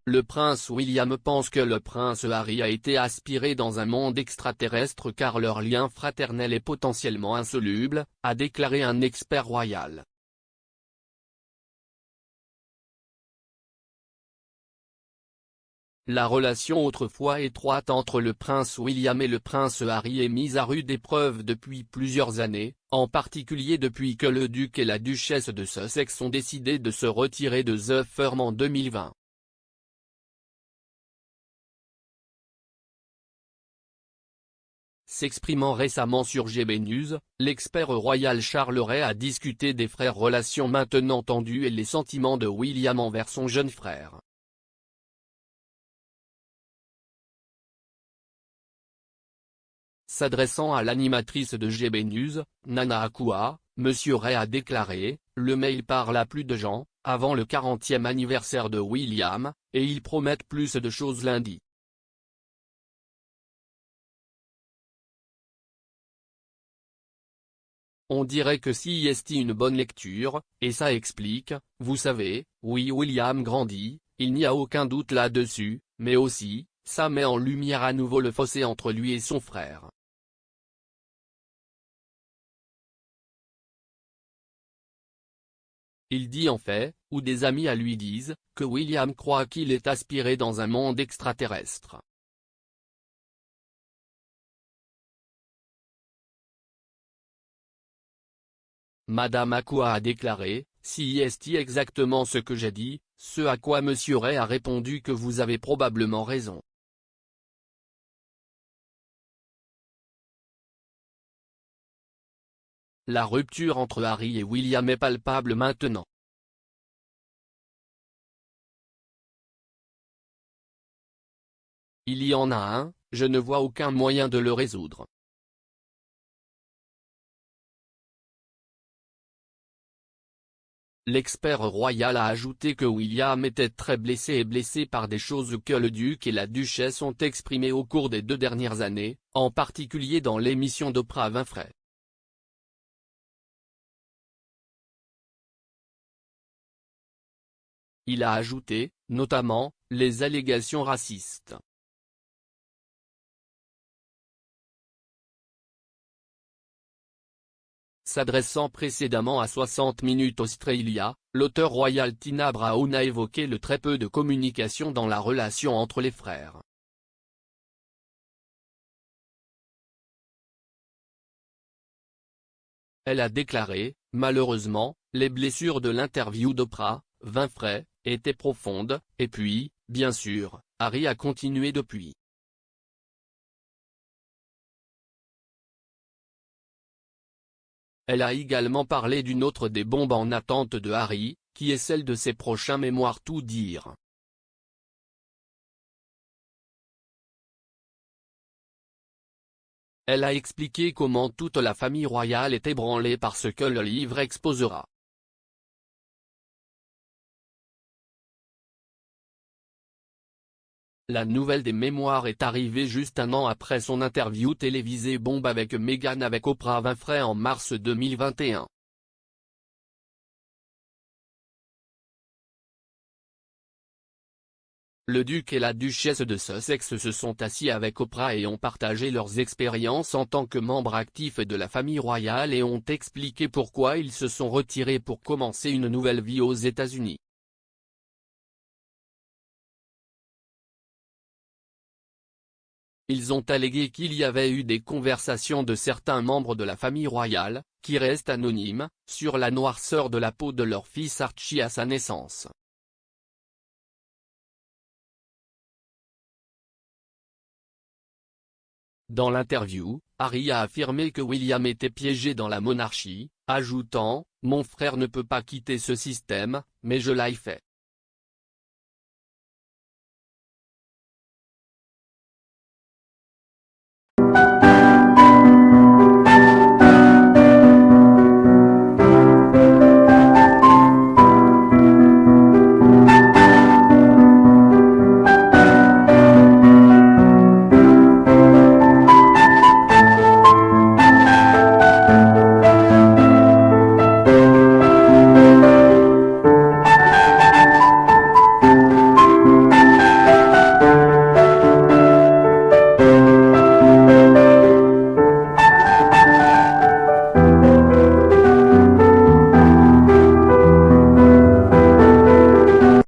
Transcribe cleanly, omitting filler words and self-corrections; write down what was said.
Le prince William pense que le prince Harry a été aspiré dans un monde extraterrestre car leur lien fraternel est potentiellement insoluble, a déclaré un expert royal. La relation autrefois étroite entre le prince William et le prince Harry est mise à rude épreuve depuis plusieurs années, en particulier depuis que le duc et la duchesse de Sussex ont décidé de se retirer de The Firm en 2020. S'exprimant récemment sur GB News, l'expert royal Charles Ray a discuté des frères, relations maintenant tendues et les sentiments de William envers son jeune frère. S'adressant à l'animatrice de GB News, Nana Akua, Monsieur Ray a déclaré « Le mail parle à plus de gens, avant le 40e anniversaire de William, et ils promettent plus de choses lundi. On dirait que si est une bonne lecture, et ça explique, vous savez, oui William grandit, il n'y a aucun doute là-dessus, mais aussi, ça met en lumière à nouveau le fossé entre lui et son frère. » Il dit en fait, ou des amis à lui disent, que William croit qu'il est aspiré dans un monde extraterrestre. Madame Akua a déclaré, si est exactement ce que j'ai dit, ce à quoi Monsieur Ray a répondu que vous avez probablement raison. La rupture entre Harry et William est palpable maintenant. Il y en a un, je ne vois aucun moyen de le résoudre. L'expert royal a ajouté que William était très blessé et blessé par des choses que le duc et la duchesse ont exprimées au cours des 2 dernières années, en particulier dans l'émission d'Oprah Winfrey. Il a ajouté, notamment, les allégations racistes. S'adressant précédemment à 60 Minutes Australia, l'auteur royal Tina Brown a évoqué le très peu de communication dans la relation entre les frères. Elle a déclaré, malheureusement, les blessures de l'interview d'Oprah Winfrey étaient profondes, et puis, bien sûr, Harry a continué depuis. Elle a également parlé d'une autre des bombes en attente de Harry, qui est celle de ses prochains mémoires tout dire. Elle a expliqué comment toute la famille royale est ébranlée par ce que le livre exposera. La nouvelle des mémoires est arrivée juste un an après son interview télévisée bombe avec Meghan avec Oprah Winfrey en mars 2021. Le duc et la duchesse de Sussex se sont assis avec Oprah et ont partagé leurs expériences en tant que membres actifs de la famille royale et ont expliqué pourquoi ils se sont retirés pour commencer une nouvelle vie aux États-Unis. Ils ont allégué qu'il y avait eu des conversations de certains membres de la famille royale, qui restent anonymes, sur la noirceur de la peau de leur fils Archie à sa naissance. Dans l'interview, Harry a affirmé que William était piégé dans la monarchie, ajoutant « Mon frère ne peut pas quitter ce système, mais je l'ai fait.